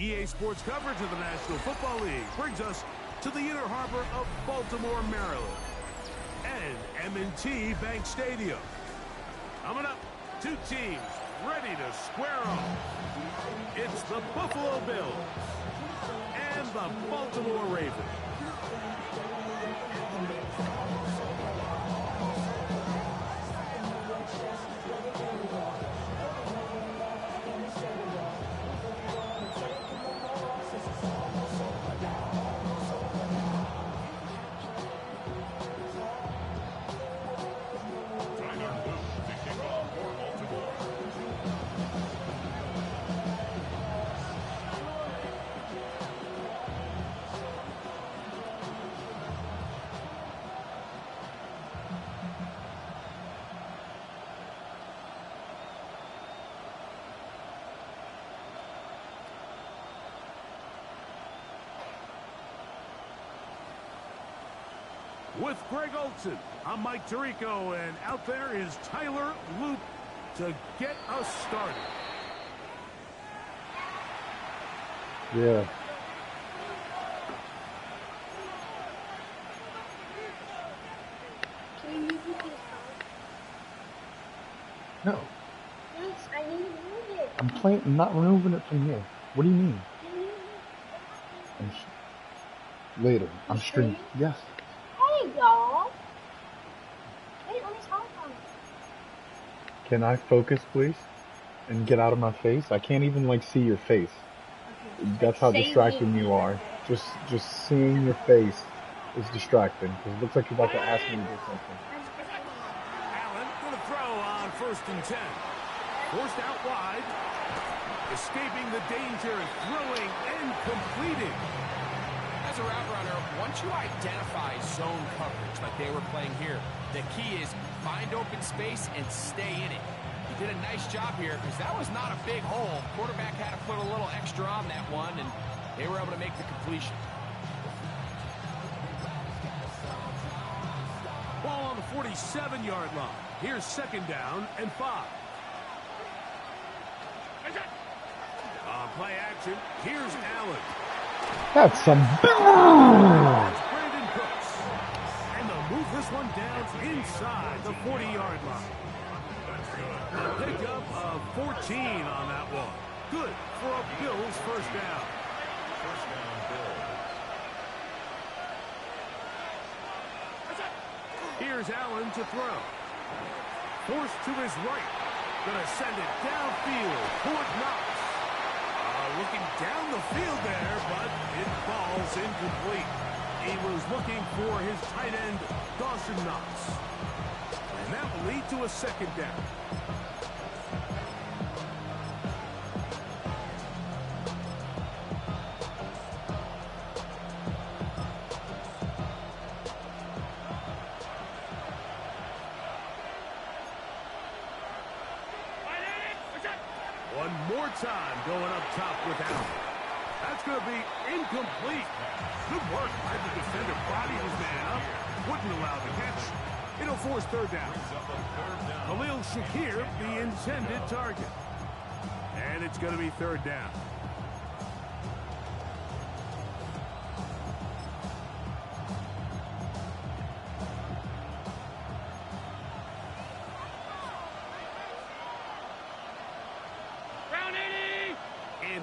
EA Sports coverage of the National Football League brings us to the inner harbor of Baltimore, Maryland, and M&T Bank Stadium. Coming up, two teams ready to square off. It's the Buffalo Bills and the Baltimore Ravens. With Greg Olson, I'm Mike Tirico, and out there is Tyler Loop to get us started. Yeah. Can you move it? No. Yes, I need to move it. I'm not removing it from here. What do you mean? Later. I'm streaming. Yes. Hey, y'all. Wait, let me talk on it. Can I focus, please? And get out of my face? I can't even, like, see your face. Okay. That's how distracting you are. Just seeing your face is distracting. Because it looks like you're about to ask me to do something. Allen going to throw on 1st and 10. Forced out wide. Escaping the danger and throwing and completing. As a route runner, once you identify zone coverage like they were playing here, the key is find open space and stay in it. He did a nice job here because that was not a big hole. Quarterback had to put a little extra on that one, and they were able to make the completion. Ball on the 47-yard line. Here's 2nd down and 5. On play action, here's Allen. That's some... That's Brandon Cooks. And they'll move this one down inside the 40-yard line. A pickup of 14 on that one. Good for a Bills 1st down. First down, Bills. Here's Allen to throw. Forced to his right. Gonna send it downfield toward Knox. Looking down the field there, but it falls incomplete. He was looking for his tight end, Dawson Knox. And that will lead to a 2nd down. One more time going up top with Allen. That's going to be incomplete. Good work by the defender. Body his man up. Wouldn't allow the catch. It'll force 3rd down. Khalil Shakir, the intended target. And it's going to be 3rd down.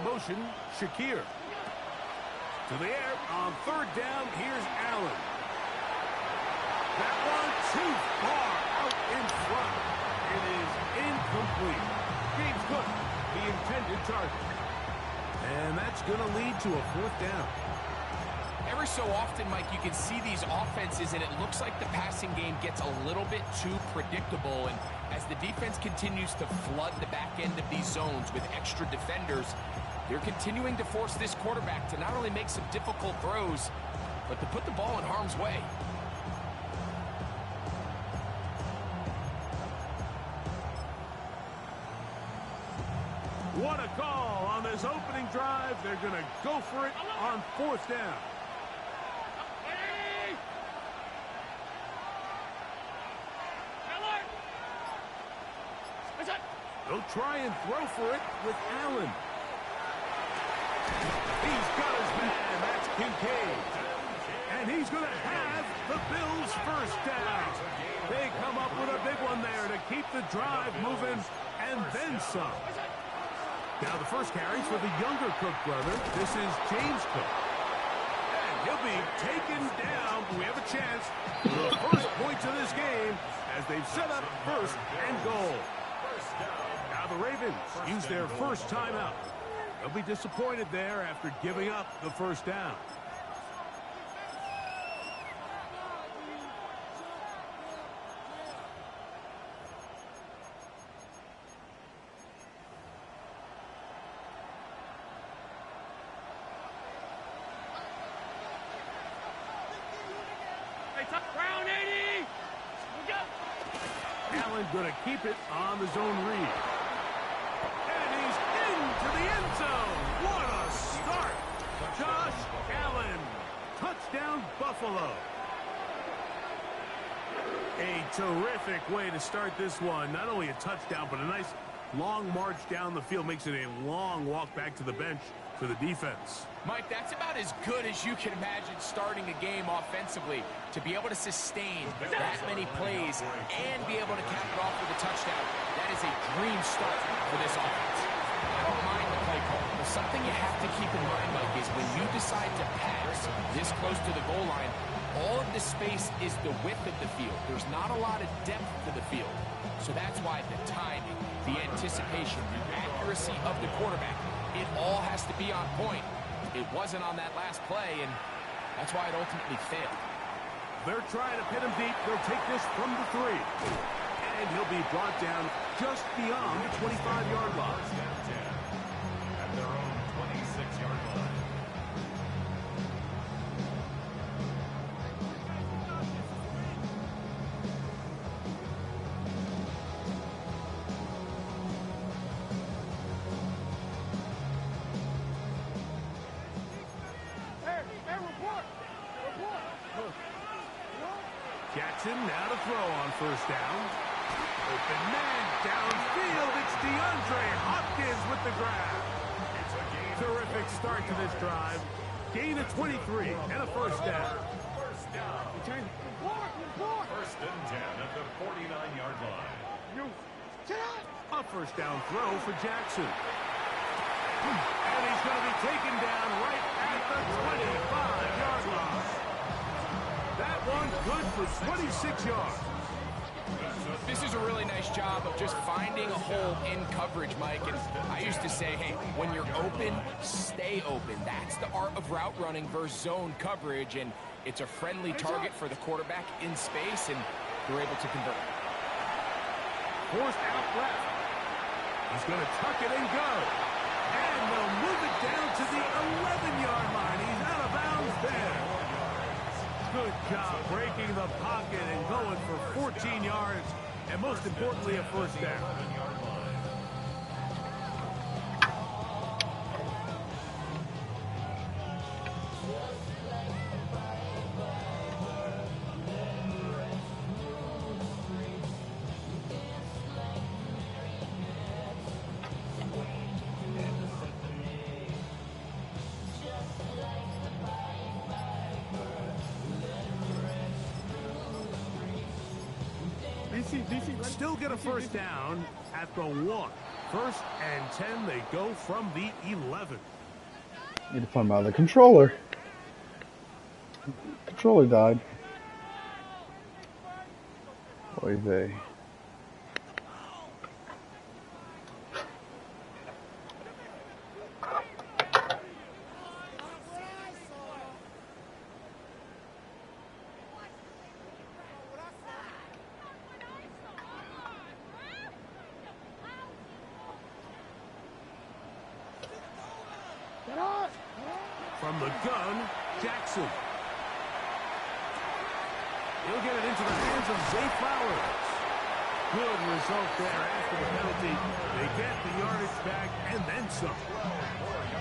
Motion, Shakir. To the air on 3rd down. Here's Allen. That one too far out in front. It is incomplete. James Cook, the intended target. And that's going to lead to a 4th down. Every so often, Mike, you can see these offenses, and it looks like the passing game gets a little bit too predictable. And as the defense continues to flood the back end of these zones with extra defenders, they're continuing to force this quarterback to not only make some difficult throws, but to put the ball in harm's way. What a call on this opening drive. They're going to go for it on 4th down. They'll try and throw for it with Allen. He's got his man. That's Kincaid. And he's going to have the Bills' first down. They come up with a big one there to keep the drive moving and then some. Now the first carry's for the younger Cook brother. This is James Cook. And he'll be taken down. We have a chance for the first points of this game as they've set up first and goal. Now the Ravens use their first timeout. They'll be disappointed there after giving up the first down. Allen going to keep it on the zone read. And he's into the end zone. What a start. Josh Allen. Touchdown, Buffalo. A terrific way to start this one. Not only a touchdown, but a nice long march down the field. Makes it a long walk back to the bench for the defense. Mike, that's about as good as you can imagine starting a game offensively. To be able to sustain that many plays and be able to cap it off with a touchdown, that is a dream start for this offense. I don't mind the play call, but something you have to keep in mind, Mike, is when you decide to pass this close to the goal line, all of the space is the width of the field. There's not a lot of depth to the field. So that's why the timing, the anticipation, the accuracy of the quarterback, it all has to be on point. It wasn't on that last play, and that's why it ultimately failed. They're trying to pin him deep. They'll take this from the 3. And he'll be brought down just beyond the 25-yard line. At their own 26-yard line. Jackson now to throw on first down. Open man downfield. It's DeAndre Hopkins with the grab. Terrific start to this drive. Gain of 23 and a first down. First down. First and 10 at the 49-yard line. A first down throw for Jackson. And he's going to be taken down right at the 25-yard line. That one good for 26 yards. This is a really nice job of just finding a hole in coverage, Mike. And I used to say, hey, when you're open, stay open. That's the art of route running versus zone coverage. And it's a friendly target for the quarterback in space, and they're able to convert. Forced out left. He's going to tuck it and go. And they'll move it down to the 11-yard line. He's out of bounds there. Good job breaking the pocket and going for 14 yards. And most importantly, a first down. Still get a first down at the 1. First and 10, they go from the 11. Need to find my other controller. Controller died. Oy vey. From the gun, Jackson. He'll get it into the hands of Zay Flowers. Good result there after the penalty. They get the yardage back and then some.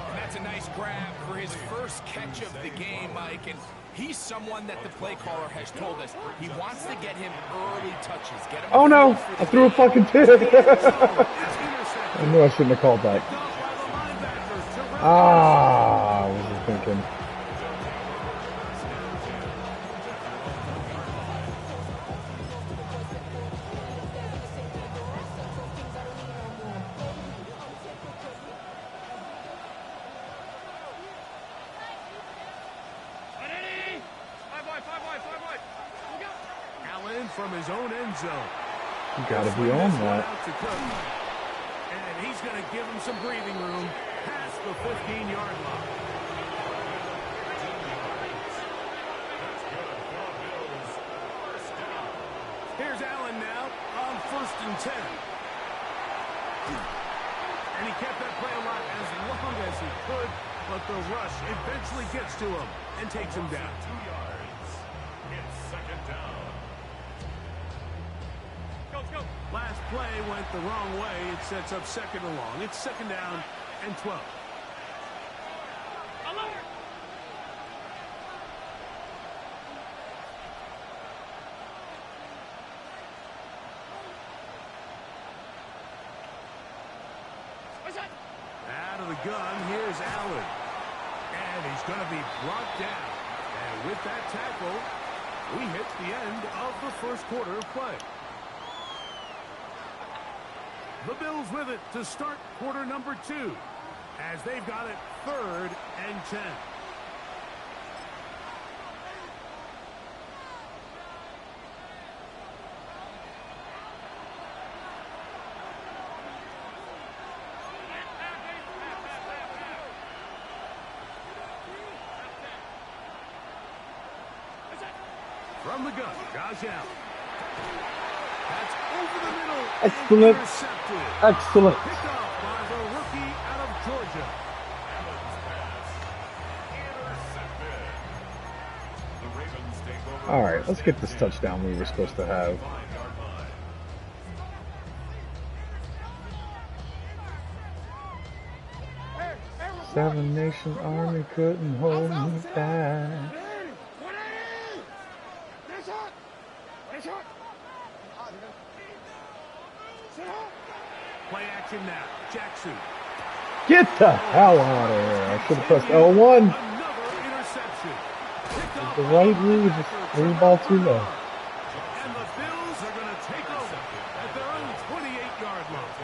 And that's a nice grab for his first catch of the game, Mike. And he's someone that the play caller has told us he wants to get him early touches. Get him. Oh no! I threw a fucking pick. I knew I shouldn't have called that. Ah, I was thinking. Allen from his own end zone. You gotta be on that. And he's going to give him some breathing room past the 15-yard line. Here's Allen now on 1st and 10. And he kept that play alive as long as he could, but the rush eventually gets to him and takes him down. 2 yards. It's second down. Last play went the wrong way. It sets up second and long. It's second down and 12. Out of the gun, here's Allen. And he's going to be brought down. And with that tackle, we hit the end of the first quarter of play. The Bills with it to start quarter number 2 as they've got it 3rd and 10. From the gun, Josh Allen. That's over the middle. Excellent. Excellent. Picked off by the rookie out of Georgia. All right, let's get this touchdown we were supposed to have. Seven Nation Army couldn't hold me back. Play action now. Jackson. Get the hell out of here. I should have pressed L1. Another interception. Picked off The by right read, just three ball too low. And the Bills are going to take over at their own 28-yard line.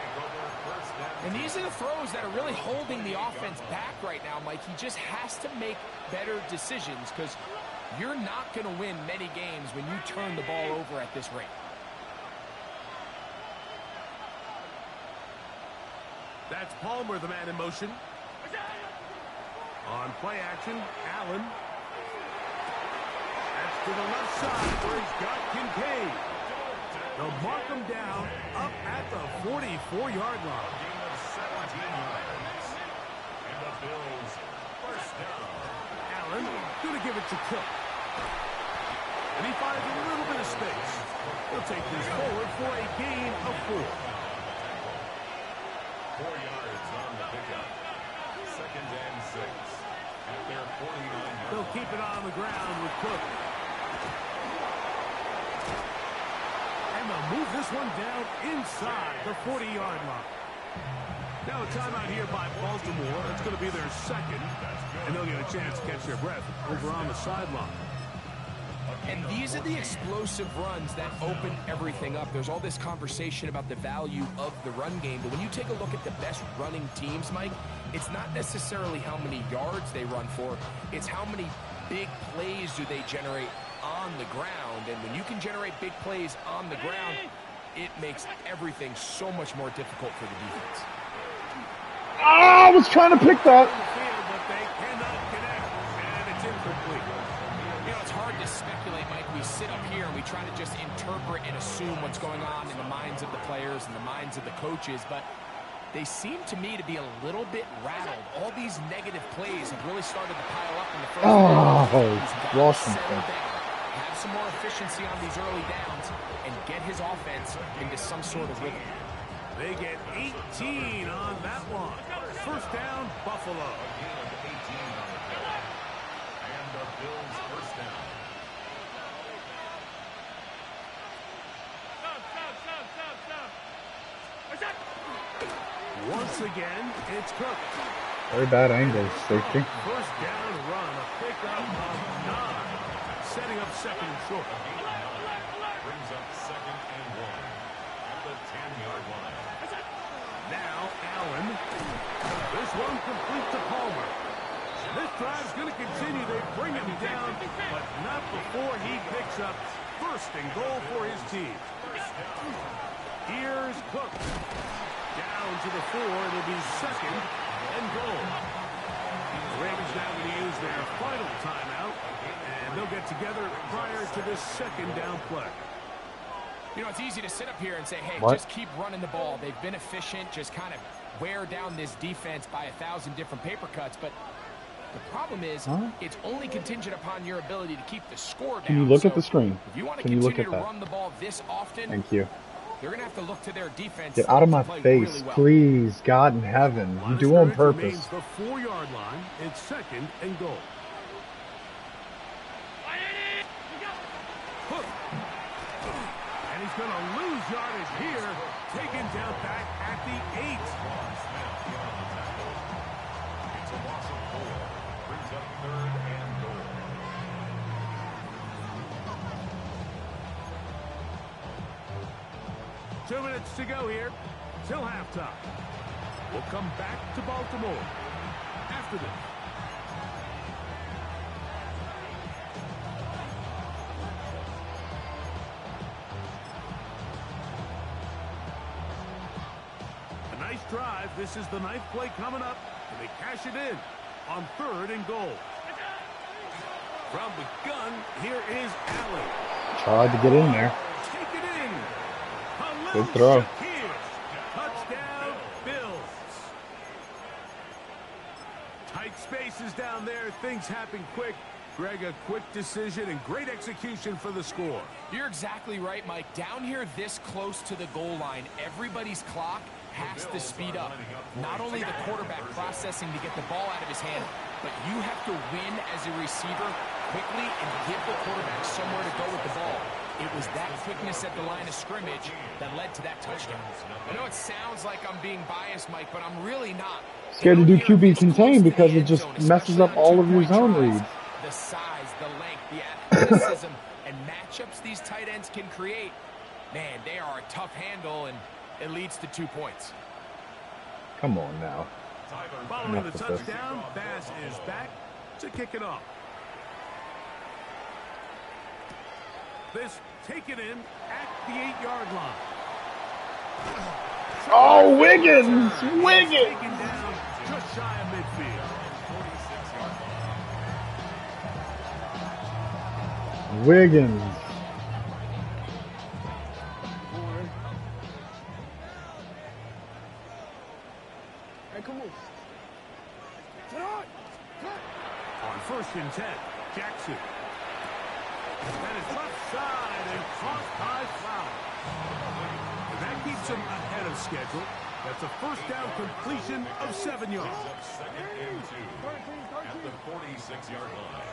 And these are the throws that are really holding the offense back right now, Mike. He just has to make better decisions because you're not going to win many games when you turn the ball over at this rate. That's Palmer, the man in motion. On play action, Allen. That's to the left side where he's got Kincaid. They'll mark him down up at the 44-yard line. Allen going to give it to Cook. And he finds a little bit of space. He'll take this forward for a gain of 4. 4 yards on the pickup. Second and 6 at their 49. They'll keep it on the ground with Cook. And they'll move this one down inside the 40-yard line. Now a timeout here by Baltimore. That's going to be their second. And they'll get a chance to catch their breath over on the sideline. And these are the explosive runs that open everything up. There's all this conversation about the value of the run game, but when you take a look at the best running teams, Mike, it's not necessarily how many yards they run for, it's how many big plays do they generate on the ground. And when you can generate big plays on the ground, it makes everything so much more difficult for the defense. Ah, I was trying to pick that. But they cannot connect, and it's incomplete. You know, it's hard to speculate, Mike. We sit up here and we try to just interpret and assume what's going on in the minds of the players and the minds of the coaches, but they seem to me to be a little bit rattled. All these negative plays have really started to pile up in the first half. Washington. Have some more efficiency on these early downs and get his offense into some sort of rhythm. They get 18 on that one. First down, Buffalo. And the Bills first down. Once again, it's Cook. Very bad angle, safety. First down run, a pickup of 9. Setting up second and short. Brings up 2nd and 1 at the 10-yard line. Now Allen. This one complete to Palmer. This drive's going to continue. They bring him down, but not before he picks up first and goal for his team. Here's Cook. Down to the 4. It'll be second and goal. The Ravens now going to use their final timeout, and they'll get together prior to this second down play. You know, it's easy to sit up here and say, hey, What? just keep running the ball. They've been efficient, just kind of wear down this defense by 1,000 different paper cuts. But the problem is, it's only contingent upon your ability to keep the score down. Can you look So at the screen? if you want to Can you look continue at to that? run the ball this often, Thank you. they're going to have to look to their defense. Get out of to my play face, really well. please. God in heaven. You do on purpose. Remains the 4-yard line. It's second and goal. Hook. And he's going to lose yardage here. Taken down back at the 8. It's a loss of 4. Brings up 3rd and goal. Two minutes to go here till halftime. We'll come back to Baltimore after this. A nice drive. This is the 9th play coming up, and they cash it in on 3rd and goal. From the gun, here is Allen. Tried to get in there. Take it in. Good throw. Shakir. Touchdown, Bills. Tight spaces down there. Things happen quick. Greg, a quick decision and great execution for the score. You're exactly right, Mike. Down here this close to the goal line, everybody's clock has to speed up. Not only the quarterback processing to get the ball out of his hand, but you have to win as a receiver quickly and give the quarterback somewhere to go with the ball. It was that quickness at the line of scrimmage that led to that touchdown. I know it sounds like I'm being biased, Mike, but I'm really not. Scared to do QB contain because it just messes up all of your zone reads. The size, the length, the athleticism, and matchups these tight ends can create, man, they are a tough handle, and it leads to 2 points. Come on now. Following the Enough with this. touchdown, Bass is back to kick it off. This taken in at the 8-yard line. Oh, Wiggins! Wiggins! Taken down just shy of midfield. Wiggins. On 1st and 10, Jackson. That is left side and caught by Flower. And that keeps him ahead of schedule. That's a first down completion of 7 yards. 2nd and 2 at the 46-yard line.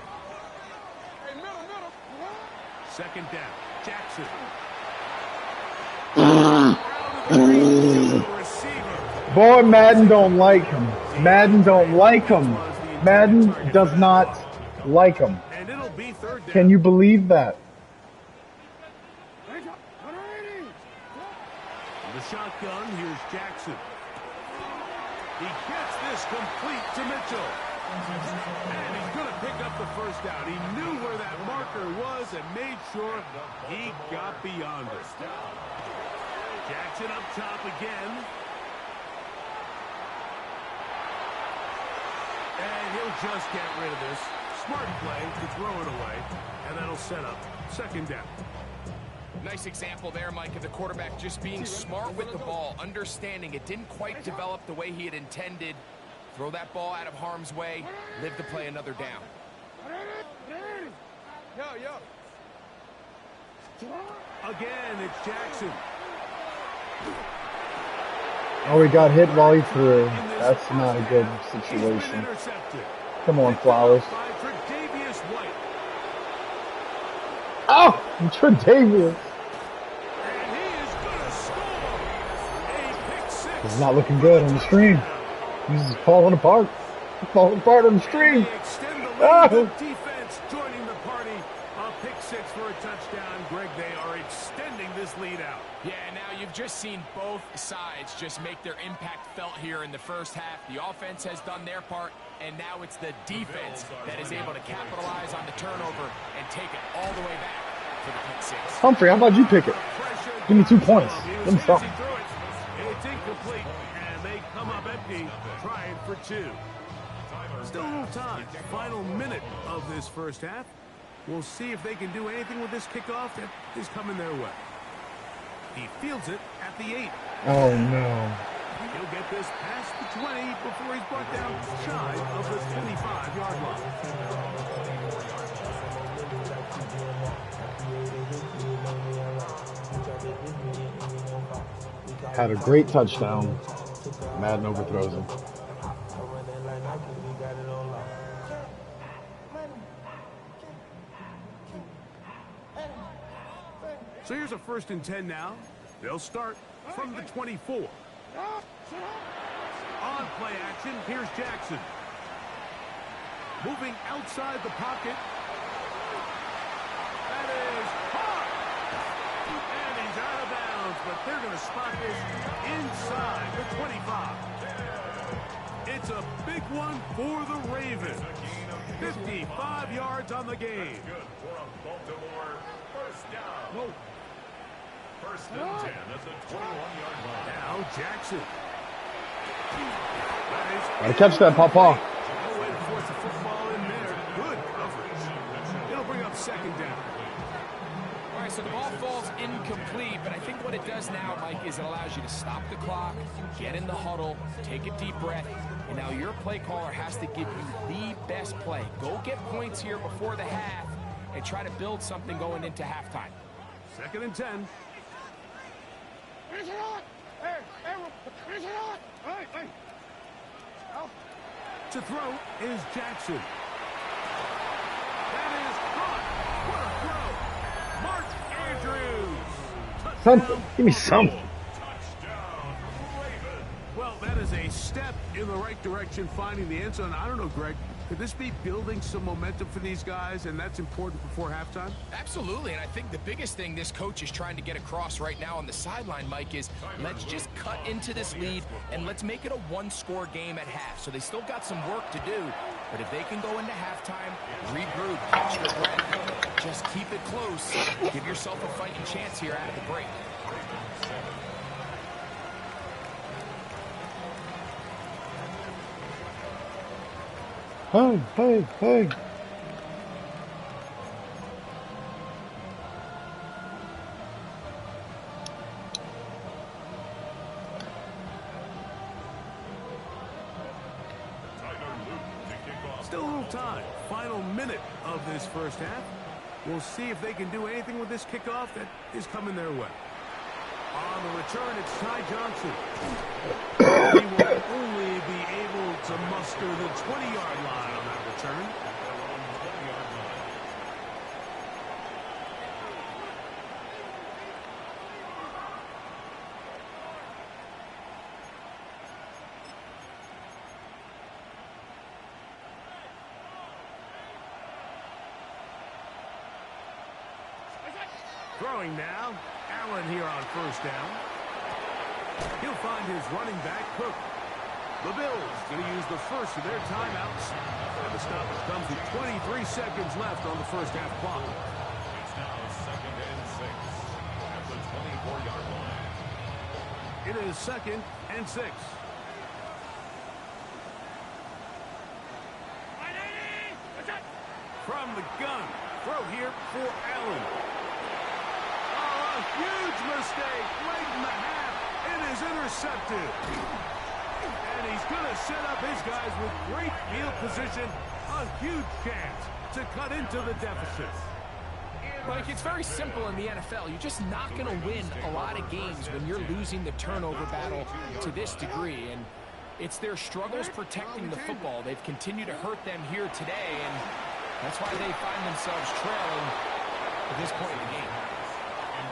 Second down, Jackson. Boy, Madden don't like him. Madden don't like him. Madden does not like him. And it'll be 3rd down. Can you believe that? The shotgun, here's Jackson. He gets this complete to Mitchell. And he's going to pick up the first down. He knew where that marker was and made sure he got beyond it. Jackson up top again. And he'll just get rid of this. Smart play to throw it away. And that'll set up 2nd down. Nice example there, Mike, of the quarterback just being smart with the ball, understanding it didn't quite develop the way he had intended. Throw that ball out of harm's way, live to play another down. Again, it's Jackson. Oh, he got hit while he threw. That's not a good situation. Intercepted. Come on, Flowers. By Tre'Davious White. Oh, Tre'Davious. And he is going to score. A pick 6. He's not looking good on the screen. He's falling apart. Falling apart on the stream. They extend the lead. Oh. The defense joining the party. A pick six for a touchdown. Greg, they are extending this lead out. Yeah, now you've just seen both sides just make their impact felt here in the first half. The offense has done their part, and now it's the defense that is able to capitalize on the turnover and take it all the way back for the pick six. Humphrey, how about you pick it? Give me 2 points. Let me stop. It's incomplete, and they come up empty, trying for 2. Still a little time. Final minute of this first half. We'll see if they can do anything with this kickoff that is coming their way. He fields it at the 8. Oh, no. He'll get this past the 20 before he's brought down shy of the 25-yard line. Had a great touchdown. Madden overthrows him. So here's a 1st and 10 now. They'll start from the 24. On play action, here's Jackson. Moving outside the pocket. That is caught. And he's out of bounds, but they're going to spot this inside the 25. It's a big one for the Ravens. 55 yards on the game. Good for a Baltimore first down. Whoa. 1st and 10 at the 21-yard line. Now Jackson. Gotta catch that, Papa. No way to force the football in there. Good coverage. It'll bring up 2nd down. All right, so the ball falls incomplete, but I think what it does now, Mike, is it allows you to stop the clock, get in the huddle, take a deep breath, and now your play caller has to give you the best play. Go get points here before the half and try to build something going into halftime. 2nd and 10. To throw is Jackson. That is caught. What a throw. Mark Andrews. Something. Give me something. Touchdown, Ravens. Well, that is a step in the right direction, finding the end zone. I don't know, Greg. Could this be building some momentum for these guys, and that's important before halftime? Absolutely, and I think the biggest thing this coach is trying to get across right now on the sideline, Mike, is let's just cut into this lead and let's make it a one-score game at half. So they still got some work to do, but if they can go into halftime, regroup, catch their breath, just keep it close, give yourself a fighting chance here out of the break. Hey, hey, hey. Still a little time. Final minute of this first half. We'll see if they can do anything with this kickoff that is coming their way. On the return, it's Ty Johnson. He will only be able to muster the 20-yard line on that return. Throwing now. Allen here on 1st down. He'll find his running back, Cook. The Bills going to use the first of their timeouts. And the stoppage comes with 23 seconds left on the first half clock. It's now 2nd and 6 at the 24-yard line. It is 2nd and 6. From the gun. Throw here for Allen. Oh, a huge mistake late in the half. It is intercepted. And he's going to set up his guys with great field position. A huge chance to cut into the deficit. Mike, it's very simple in the NFL. You're just not going to win a lot of games when you're losing the turnover battle to this degree. And it's their struggles protecting the football. They've continued to hurt them here today, and that's why they find themselves trailing at this point in the game.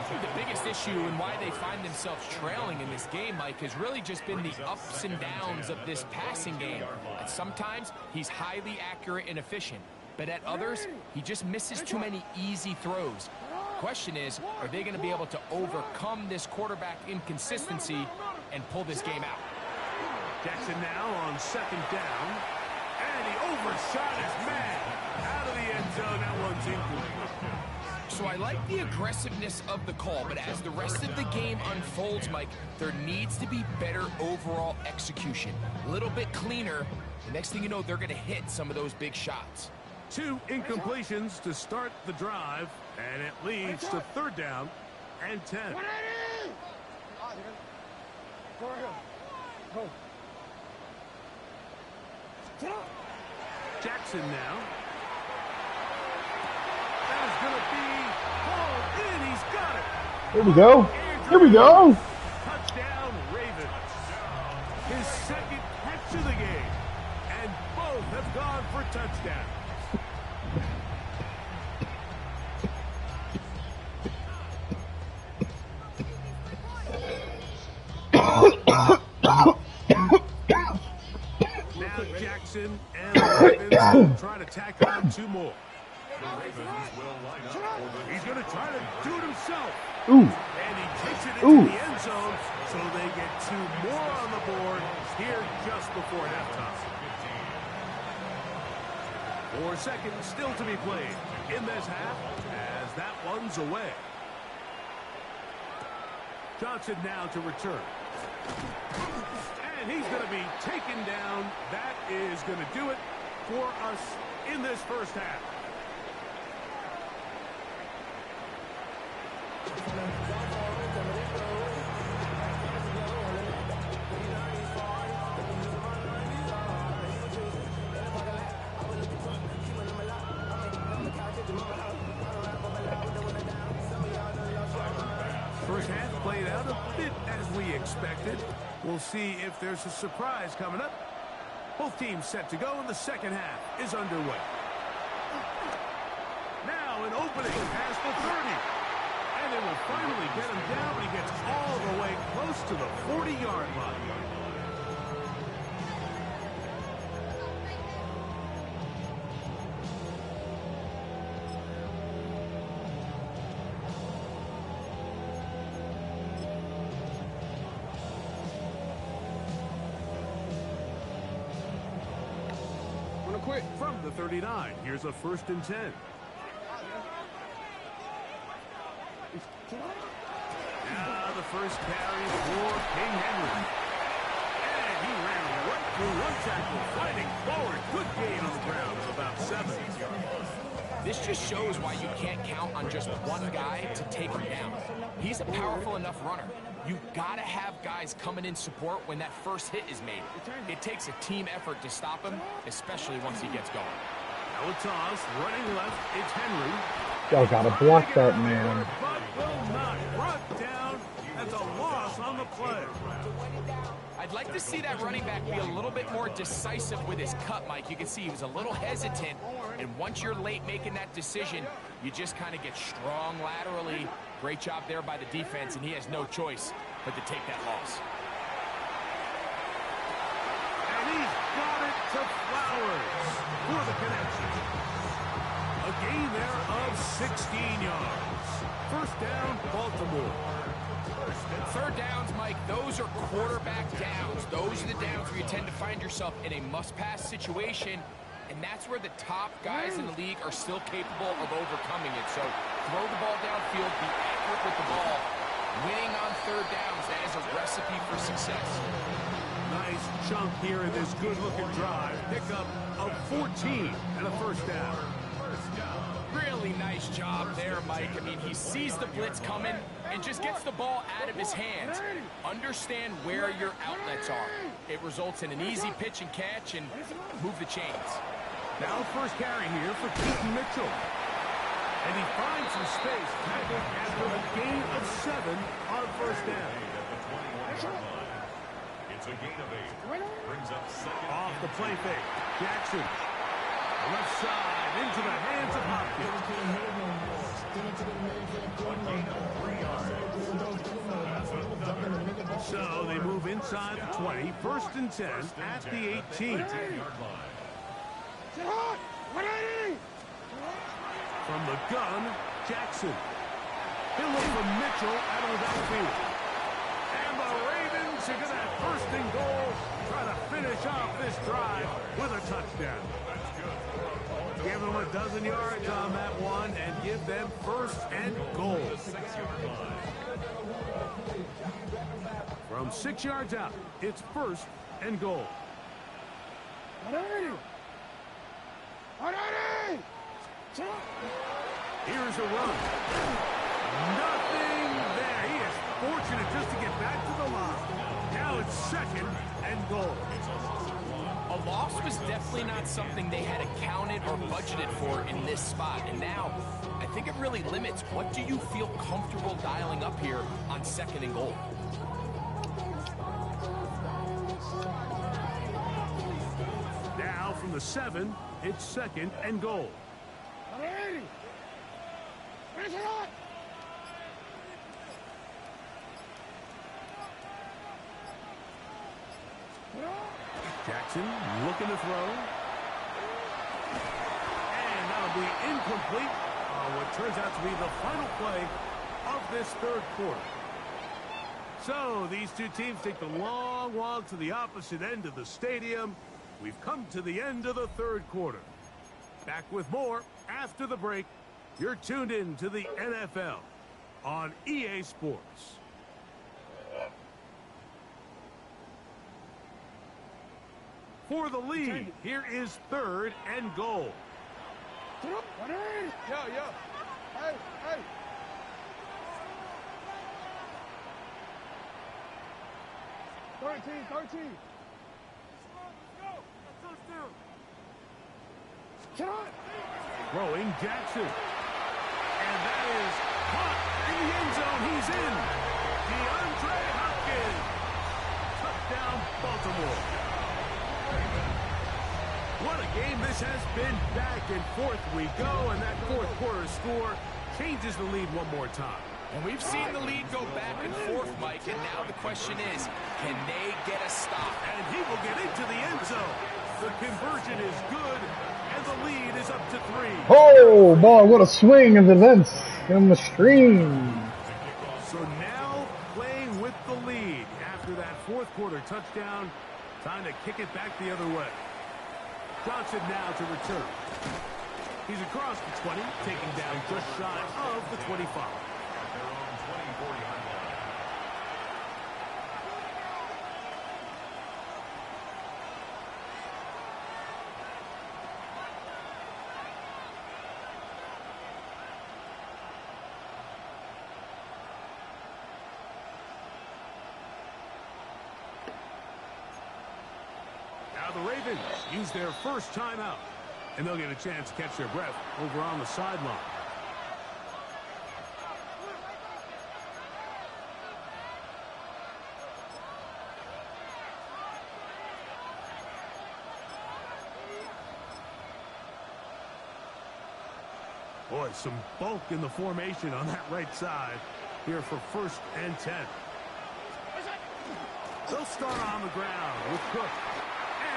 The biggest issue and why they find themselves trailing in this game, Mike, has really just been the ups and downs of this passing game. And sometimes he's highly accurate and efficient, but at others, he just misses too many easy throws. Question is, are they going to be able to overcome this quarterback inconsistency and pull this game out? Jackson now on 2nd down, and he overshot his man out of the end zone. That one's incomplete. So I like the aggressiveness of the call, but as the rest of the game unfolds, Mike, there needs to be better overall execution. A little bit cleaner. The next thing you know, they're going to hit some of those big shots. 2 incompletions to start the drive, and it leads to 3rd down and 10. Jackson now. That is going to be hauled in. He's got it. Here we go. Here we go. Touchdown, Ravens. His 2nd catch of the game, and both have gone for touchdowns. Now Jackson and the Ravens try to tack on 2 more. He's going to try to do it himself. Ooh. And he takes it into the end zone, so they get 2 more on the board here just before halftime. 4 seconds still to be played in this half as that one's away. Johnson now to return. And he's going to be taken down. That is going to do it for us in this first half. First half played out a bit as we expected. We'll see if there's a surprise coming up. Both teams set to go, and the second half is underway. Now an opening past the 30. And they will finally get him down, but he gets all the way close to the 40-yard line. Quick from the 39. Here's a 1st and 10. Now the first carry for King Henry. And he ran right through 1 tackle, fighting forward. Good gain on the ground of about 7. This just shows why you can't count on just one guy to take him down. He's a powerful enough runner. You've got to have guys coming in support when that first hit is made. It takes a team effort to stop him, especially once he gets going. Now a toss, running left, it's Henry. Y'all gotta block that man. But will not. Brought down. That's a loss on the play. I'd like to see that running back be a little bit more decisive with his cut, Mike. You can see he was a little hesitant, and once you're late making that decision, you just kind of get strong laterally. Great job there by the defense, and he has no choice but to take that loss. And he's got it to Flowers for the connection. A gain there of 16 yards. First down, Baltimore. 3rd downs, Mike, those are quarterback downs. Those are the downs where you tend to find yourself in a must-pass situation, and that's where the top guys in the league are still capable of overcoming it. So throw the ball downfield, be accurate with the ball. Winning on 3rd downs, that is a recipe for success. Nice chunk here in this good-looking drive. Pickup of 14 and a first down. Really nice job there, Mike. I mean, he sees the blitz coming and just gets the ball out of his hands. Understand where your outlets are. It results in an easy pitch and catch and move the chains. Now first carry here for Keaton Mitchell. And he finds some space, tackled after a gain of 7 on first down. It's a gain of 8. Brings up 2nd. Off the play fake. Jackson. Left side into the hands of Hopkins. So they move inside the 20, 1st and 10 at the 18. From the gun, Jackson. He'll look for Mitchell out of the backfield. And the Ravens are going to have 1st and goal, try to finish off this drive with a touchdown. Give them a dozen yards on that one and give them 1st and goal. From 6 yards out, it's 1st and goal. Here's a run. Nothing there. He is fortunate just to get back to the line. Now it's 2nd and goal. A loss was definitely not something they had accounted or budgeted for in this spot. And now, I think it really limits what do you feel comfortable dialing up here on 2nd and goal. Now from the 7, it's 2nd and goal. Jackson looking to throw. And that'll be incomplete on what turns out to be the final play of this 3rd quarter. So these two teams take the long walk to the opposite end of the stadium. We've come to the end of the 3rd quarter. Back with more after the break. You're tuned in to the NFL on EA Sports. For the lead, here is 3rd and goal. Hey. 13. Throwing Jackson. And that is caught in the end zone. He's in. DeAndre Hopkins. Touchdown, Baltimore. What a game this has been. Back and forth we go, and that 4th quarter score changes the lead one more time. And we've seen the lead go back and forth, Mike, and now the question is, can they get a stop? And he will get into the end zone. The conversion is good, and the lead is up to 3. Oh, boy, what a swing of events in the stream. So now playing with the lead after that 4th quarter touchdown. Time to kick it back the other way. Johnson now to return. He's across the 20, taking down just shy of the 25. Now the Ravens use their 1st timeout, and they'll get a chance to catch their breath over on the sideline. Boy, some bulk in the formation on that right side here for 1st and 10. They'll start on the ground with Cook.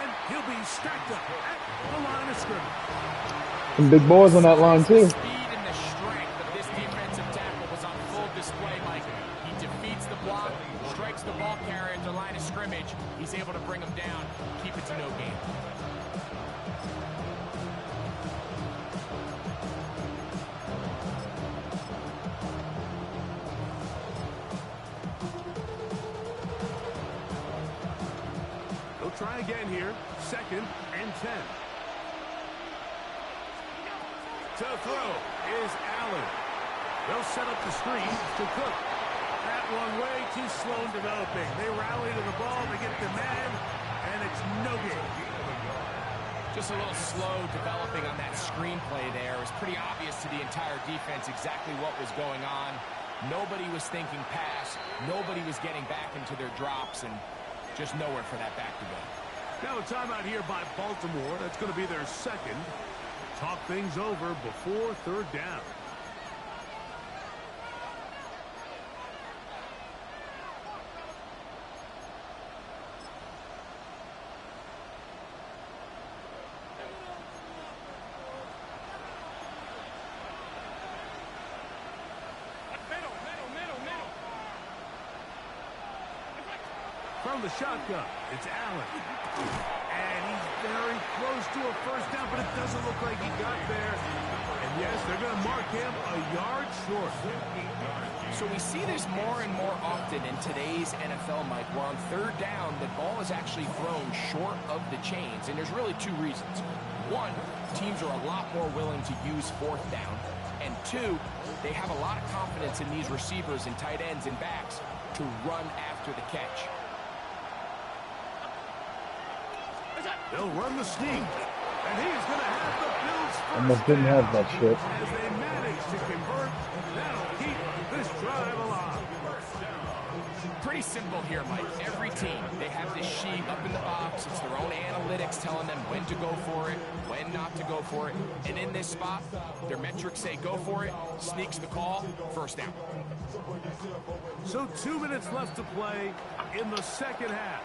And he'll be stacked up at the line of scrimmage. Some big boys on that line, too. The speed and the strength of this defensive tackle was on full display, Mike. He defeats the block, strikes the ball carrier at the line of scrimmage. He's able to bring him down, keep it to no gain. Try again here. 2nd and 10. To throw is Allen. They'll set up the screen to Cook. That one way too slow in developing. They rally to the ball, they get the man, and it's no gain. Just a little slow developing on that screenplay there. It was pretty obvious to the entire defense exactly what was going on. Nobody was thinking pass. Nobody was getting back into their drops, and just nowhere for that back to go. Now a timeout here by Baltimore. That's going to be their 2nd. Talk things over before 3rd down. From the shotgun, it's Allen. And he's very close to a first down, but it doesn't look like he got there. And yes, they're going to mark him a yard short. So we see this more and more often in today's NFL, Mike, where on third down, the ball is actually thrown short of the chains. And there's really two reasons. One, teams are a lot more willing to use fourth down. And two, they have a lot of confidence in these receivers and tight ends and backs to run after the catch. They'll run the sneak. And he's going to have the Bills first Almost didn't have that shit. as they manage to convert. That'll keep this drive alive. Pretty simple here, Mike. Every team, they have this sheet up in the box. It's their own analytics telling them when to go for it, when not to go for it. And in this spot, their metrics say go for it, sneaks the call, first down. So 2 minutes left to play in the second half.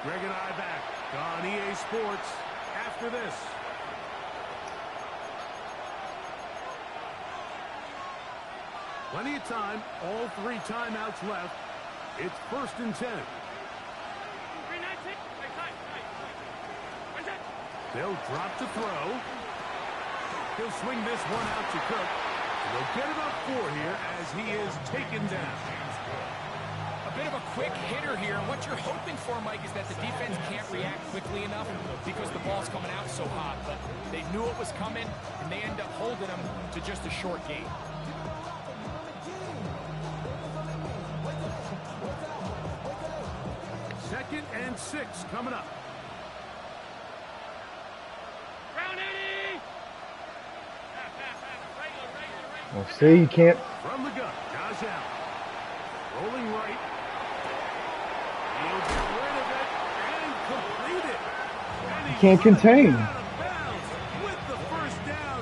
Greg and I back on EA Sports after this. Plenty of time, all 3 timeouts left. It's 1st and 10. They'll drop to throw. He'll swing this one out to Cook. And they'll get about 4 here as he is taken down. A bit of a quick hitter here. And what you're hoping for, Mike, is that the defense can't react quickly enough because the ball's coming out so hot. But they knew it was coming, and they end up holding them to just a short gain. Second and 6 coming up. Well, see, you can't. From the gun, Josh Allen. Rolling right. He'll get rid of it and complete it. And he Can't contain. out of bounds with the first down.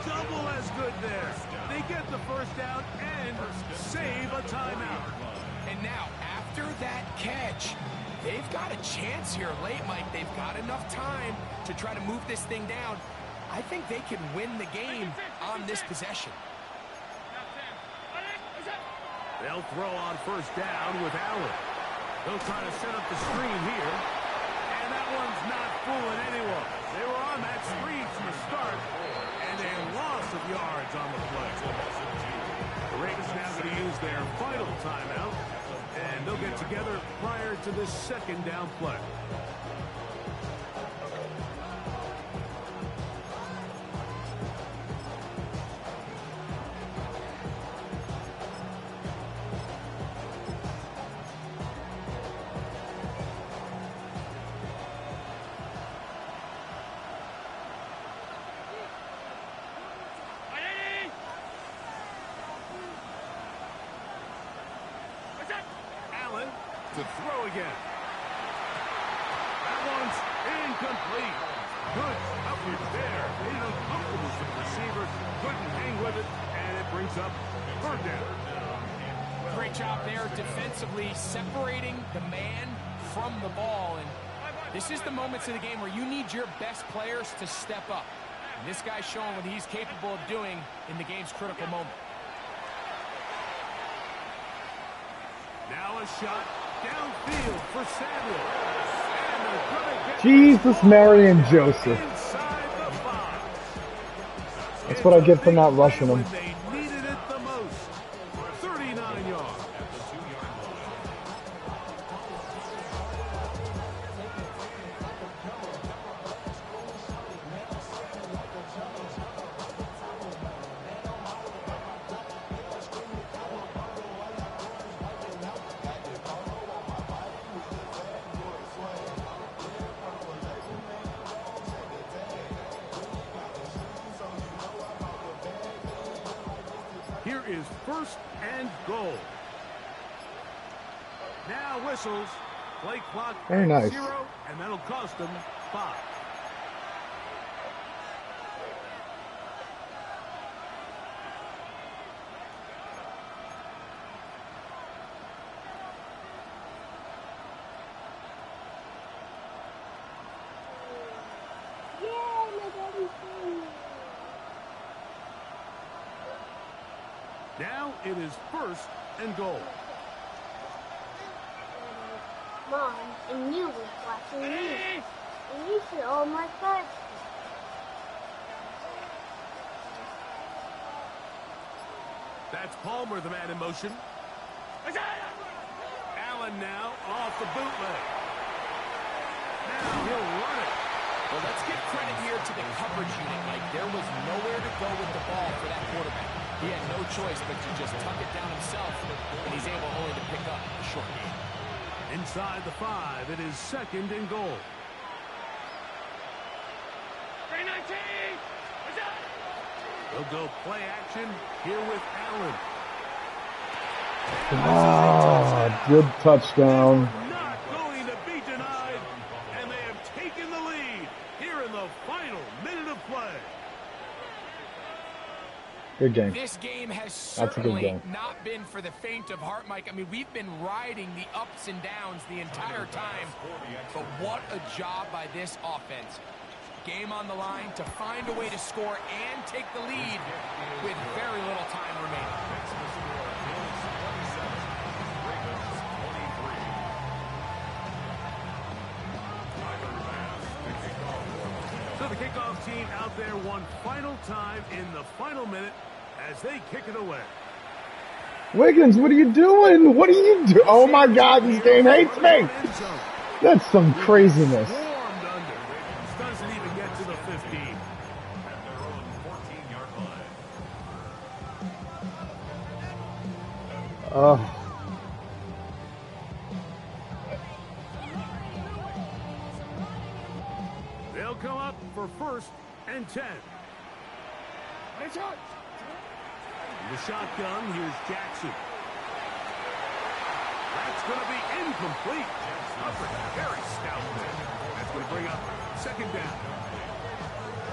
Double as good there. They get the first down and save a timeout. And now, after that catch, they've got a chance here late, Mike. They've got enough time to try to move this thing down. I think they can win the game on this possession. They'll throw on first down with Allen. They'll try to set up the screen here. And that one's not fooling anyone. They were on that screen from the start, and a loss of yards on the play. The Ravens now going to use their final timeout, and they'll get together prior to this second down play. To throw again. That one's incomplete. Good coverage there. Made it uncomfortable for the receiver. Couldn't hang with it, and it brings up third down. Great job there defensively, separating the man from the ball. And this is the moments of the game where you need your best players to step up. And this guy's showing what he's capable of doing in the game's critical moment. Now a shot downfield for Samuel. And they're gonna get Jesus, Mary, and Joseph. inside the 5. That's what I get for not rushing them. When they needed it the most. 39 yards. Here is 1st and goal. Now whistles. Play clock Very at nice. 0, and that'll cost them 5. Yay, my daddy's home. Now it is 1st and goal. Mom, and you was watching me. And you should all my cards. That's Palmer, the man in motion. Allen now off the bootleg. Now he'll run it. Well, let's give credit here to the coverage unit. Like, there was nowhere to go with the ball for that quarterback. He had no choice but to just tuck it down himself, and he's able only to pick up a short gain. Inside the 5, it is 2nd and goal. 319! They'll go play action here with Allen. Ah, good touchdown. Not going to be denied, and they have taken the lead here in the final minute of play. Good game. This game has That's a good certainly game. not been for the faint of heart, Mike. I mean, we've been riding the ups and downs the entire time, but what a job by this offense. Game on the line to find a way to score and take the lead with very little time remaining. So the kickoff team out there one final time in the final minute as they kick it away. Wiggins, what are you doing? What are you doing? Oh my God, this game hates me. That's some craziness. Swarmed under. Doesn't even get to the 15. At their own 14-yard line. They'll come up for 1st and 10. The shotgun, here's Jackson. That's going to be incomplete. Covered very stout there. That's going to bring up 2nd down.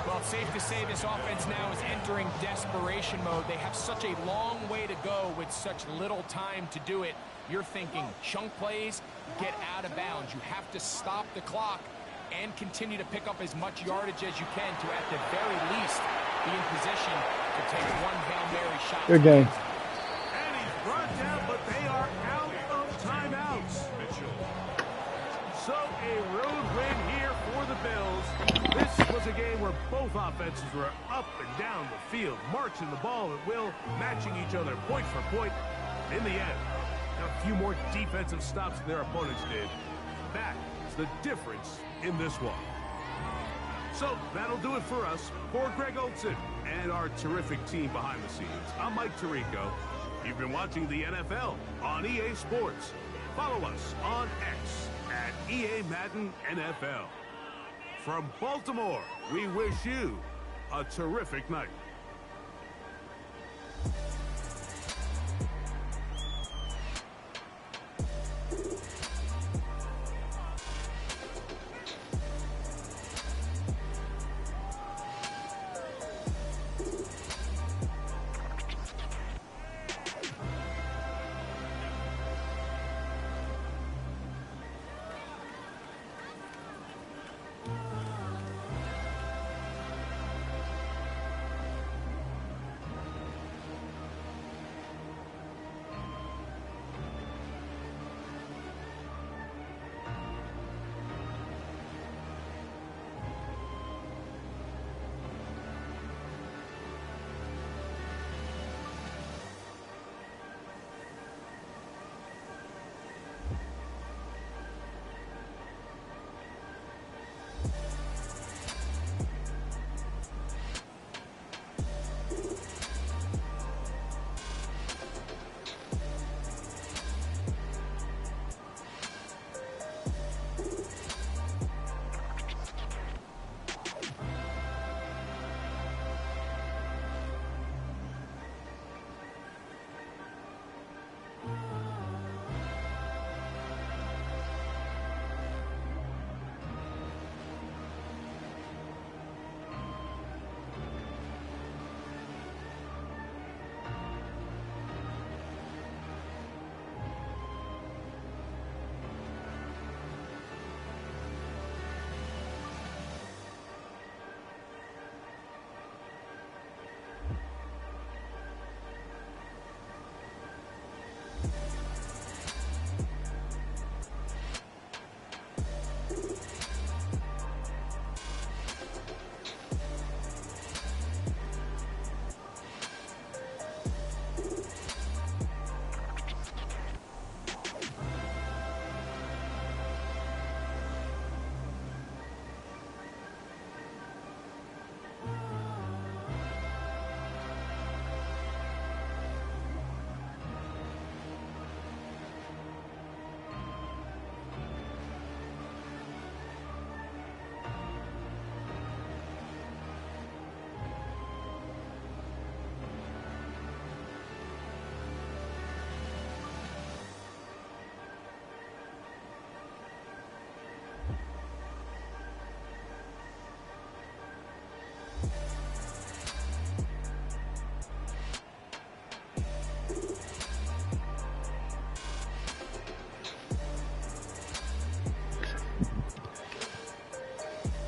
Well, it's safe to say this offense now is entering desperation mode. They have such a long way to go with such little time to do it. You're thinking chunk plays, get out of bounds. You have to stop the clock and continue to pick up as much yardage as you can to, at the very least, be in position to take one Hail Mary shot. Good game. And he's brought down, but they are out of timeouts. So a road win here for the Bills. This was a game where both offenses were up and down the field, marching the ball at will, matching each other point for point. In the end, a few more defensive stops than their opponents did. That is the difference in this one. So that'll do it for us. For Greg Olson and our terrific team behind the scenes, I'm Mike Tirico. You've been watching the NFL on EA Sports. Follow us on X at EA Madden NFL. From Baltimore, we wish you a terrific night.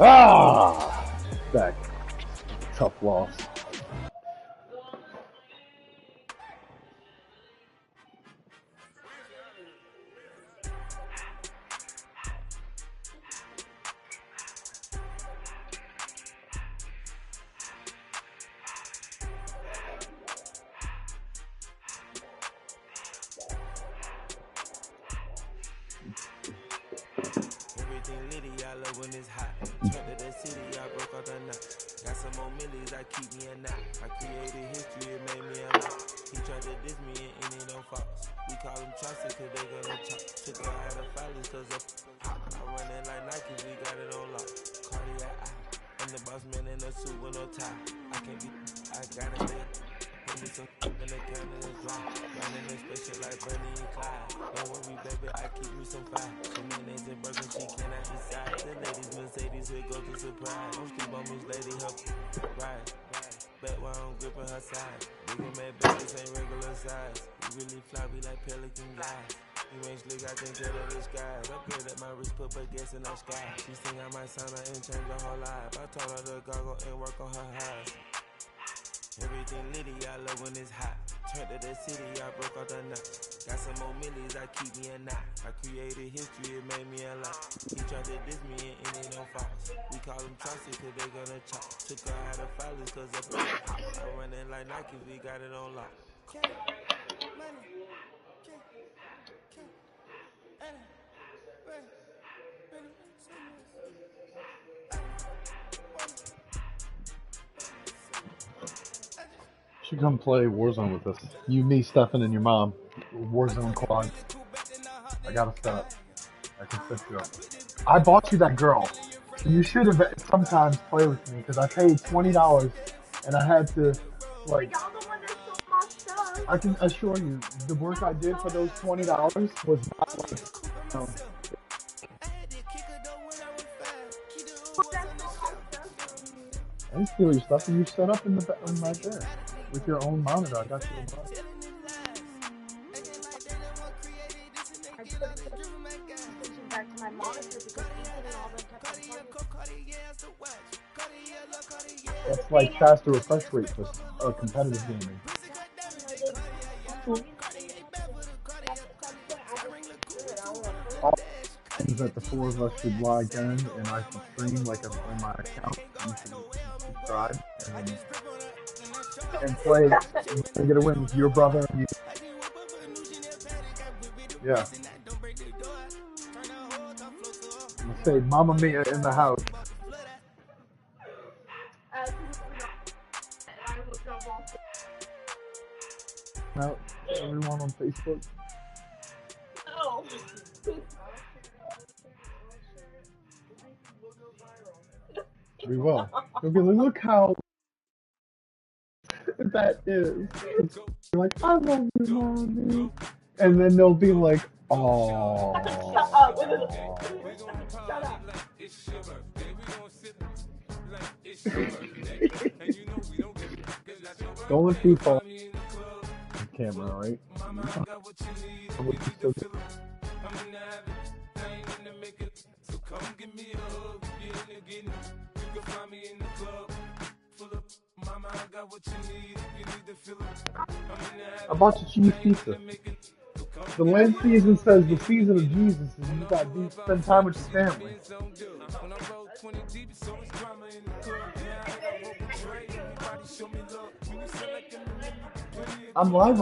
Ah! Back. Tough loss. Everything litty, I love when it's hot. Turned to the city, I broke out the knot. Got some more millies, I keep me a knot. I created history, it made me a lot. He tried to diss me and it don't false. We call them trusted cause they gonna chop. Took her out of filings cause of I run it like Nike, we got it on lock. Cardiac eye. I'm the boss man in a suit with no tie. I can't be, I got it there. Give me some in the counter and dry. Running this spaceship like Bunny and Clyde. Don't worry, baby, I keep me some fire. She mayonnaise and burger, she cannot decide. The ladies Mercedes, here go to surprise. Don't sleep on this lady, help ride. Bet while I'm gripping her side. Big and mad bitches ain't regular size. We really fly, we like pelican guys. You ain't slick, I can tell her the skies. Upgrade at my wrist, put baguettes in the sky. She sing I might sign her and change her whole life. I told her to goggle and work on her highs. Everything litty, I love when it's hot. Turned to the city, I broke out the knot. Got some more millies, I keep me a knot. I created history, it made me a lot. He tried to diss me and it don't false. We call them trusted cause they gonna chop. Took her out of filings cause of I run it like Nike, we got it on lock. Should come play Warzone with us. You, me, Stefan, and your mom. Warzone quad. I got a set. I can set you up. I bought you that girl. You should have sometimes play with me because I paid $20 and I had to like. Y'all the one that stole my stuff. I can assure you, the work I did for those $20 was not like. I didn't steal your stuff, and you set up in the right there with your own monitor. I got you a box. I put it back to my monitor because he's getting all the That's like faster refresh rate for competitive gaming. All things that the four of us should log in and I should stream like on my account. You should subscribe and play and get a win with your brother and you. Yeah. I'm gonna say Mamma Mia in the house. Now, everyone on Facebook. Oh. We will. You'll be like, look how that is. You're like, I love you, Mommy. And then they'll be like, oh. Shut up. Shut up. Don't let you fall on camera, right? I bought you cheese pizza. The Lent season says the season of Jesus, and you got to spend time with your family. I'm live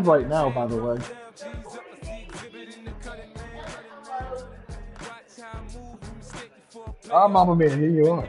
right now, by the way. Ah, Mamma Mia, here you are.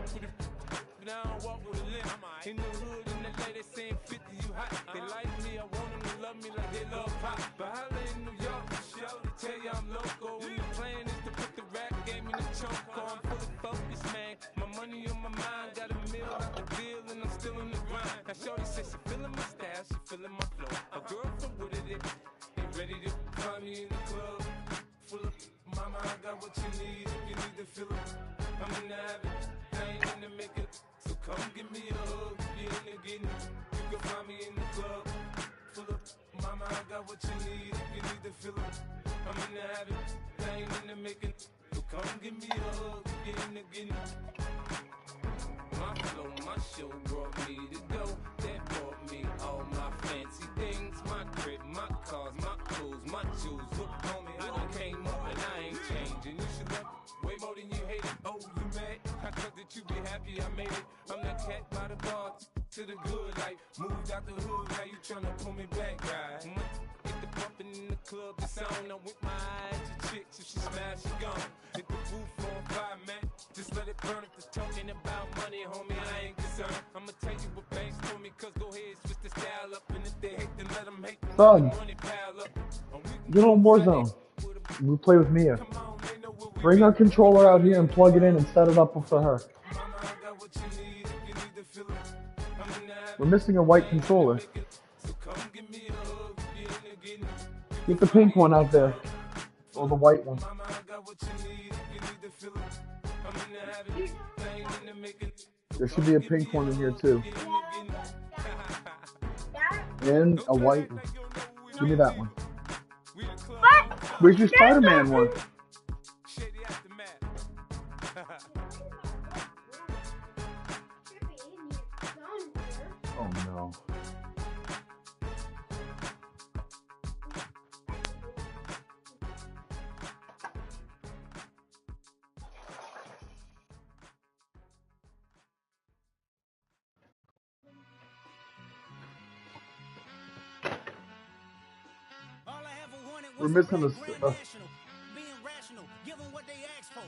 come give me a hug again. My flow, my show brought me to go. That brought me all my fancy things. My crib, my cars, my clothes, my shoes. Look, homie, I done came up and I ain't changing. You should love it way more than you hate it. Oh, you mad? I thought that you be happy I made it. I'm that cat by the bar to the good life. Moved out the hood, now you tryna pull me back, right? Get the bumpin' in the club, the sound. I'm with my eyes to chicks. If she smash, she gone. Hit the roof on fire, man. Just let it burn. If it's talking about money, homie, I ain't concerned. I'ma tell you what banks told me, cause go ahead, switch the style up. And if they hate, then let them hate. Son, Money pile up. get on Warzone. We play with Mia. Bring her controller out here and plug it in and set it up for her. We're missing a white controller. Get the pink one out there. Or the white one. There should be a pink one in here too. And a white one. Give me that one. Where's your Spider-Man one? Oh no. We're missing a being rational, give them what they ask for.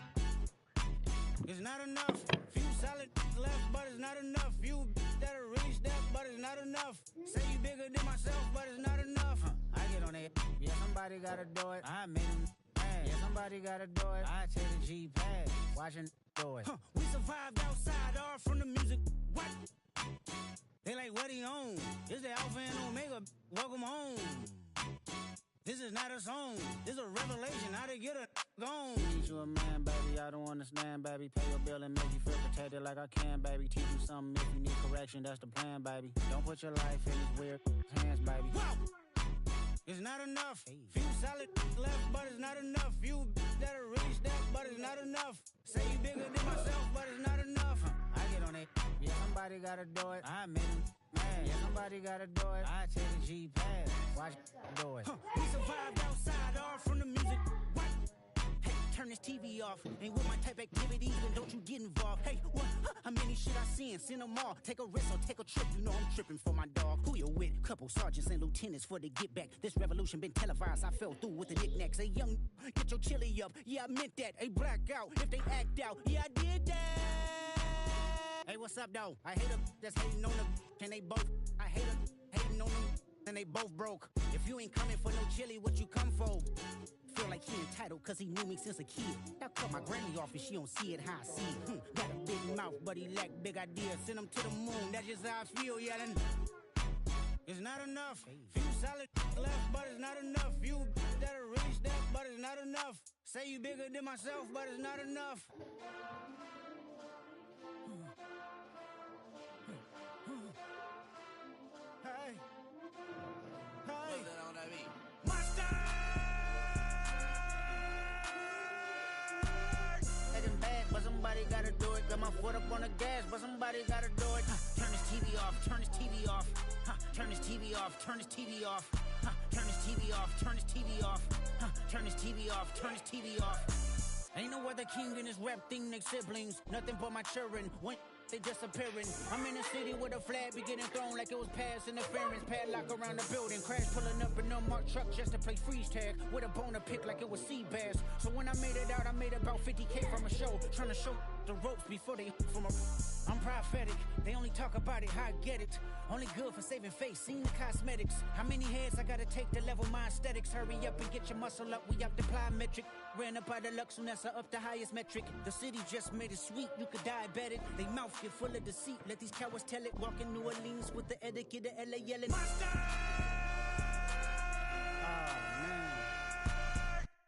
It's not enough. Few solid left, but it's not enough. Few that'll really step, but it's not enough. Say you bigger than myself, but it's not enough. I get on it. Yeah, somebody gotta do it. I made him mad. Yeah, somebody gotta do it. I take the G-pad, watching do it. We survived outside, all from the music. What? They like, what he on? It's the Alpha and Omega. Welcome home. This is not a song. This is a revelation. How to get a gone. Teach you a man, baby. I don't understand, baby. Pay your bill and make you feel protected like I can, baby. Teach you something if you need correction. That's the plan, baby. Don't put your life in these weird hands, baby. Whoa! It's not enough. Few solid left, but it's not enough. Few that'll really step, but it's not enough. Say you bigger than myself, but it's not enough. I get on it. Yeah, somebody gotta do it. I made him mad. Yeah, somebody gotta do it. I take the G-pad. Watch do it. We survived outside, all from the music. What? Hey, turn this TV off. Ain't with my type activities, then don't you get involved. Hey, what? How many shit I seen? Send them all. Take a risk or take a trip. You know I'm tripping for my dog. Who you with? Couple sergeants and lieutenants for the get back. This revolution been televised. I fell through with the knickknacks. Hey, young, get your chili up. Yeah, I meant that. Hey, black out. If they act out, yeah, I did that. Hey, what's up, though? I hate them that's hating on them, and they both. I hate them hating on them, and they both broke. If you ain't coming for no chili, what you come for? Feel like he entitled, cause he knew me since a kid. I cut my granny off and she don't see it how I see it. Got a big mouth, but he lack big ideas. Send him to the moon, that's just how I feel, yelling. It's not enough. Few solid left, but it's not enough. Few that'll really step, but it's not enough. Say you bigger than myself, but it's not enough. Hey, hey, my style. Getting bad, but somebody gotta do it. Got my foot up on the gas, but somebody gotta do it. Turn this TV off, turn this TV off. Turn this TV off, turn this TV off. Turn this TV off, turn this TV off. Turn this TV off, turn this TV off. Ain't no other king in this rap thing, they siblings. Nothing but my children. When they disappearing. I'm in the city with a flag be getting thrown like it was past interference. Padlock around the building. Crash pulling up in a marked truck just to play freeze tag. With a bone to pick like it was sea bass. So when I made it out, I made about 50K from a show. Trying to show the ropes before they from a... I'm prophetic. They only talk about it, how I get it. Only good for saving face, seen the cosmetics. How many heads I gotta take to level my aesthetics? Hurry up and get your muscle up, we have to apply metric. Ran up out of luck, soon as I up the highest metric. The city just made it sweet, you could diabetic. They mouth get full of deceit, let these cowards tell it. Walk in New Orleans with the etiquette of LA yelling.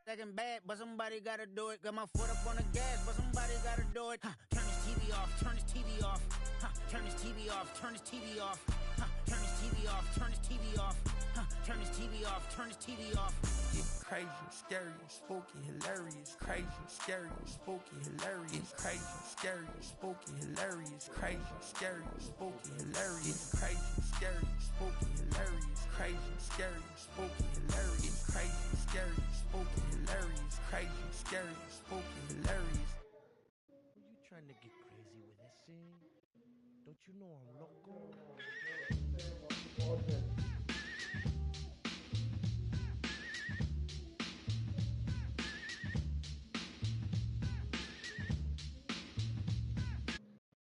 Second bad, but somebody gotta do it. Got my foot up on the gas, but somebody gotta do it. Turn this TV off, turn this TV off. Turn this TV off, turn this TV off. Turn his TV off, turn his TV off. Turn his TV off, turn his TV off. It's crazy, scary, spooky, hilarious. Crazy, scary, spooky, hilarious. Crazy, scary, spooky, hilarious. Crazy, scary, spooky, hilarious. Crazy, scary, spooky, hilarious. Crazy, scary, spooky, hilarious. Crazy, scary, spooky, hilarious. Crazy, scary, spooky, hilarious. Are you trying to get crazy with this thing? Don't you know I'm loco?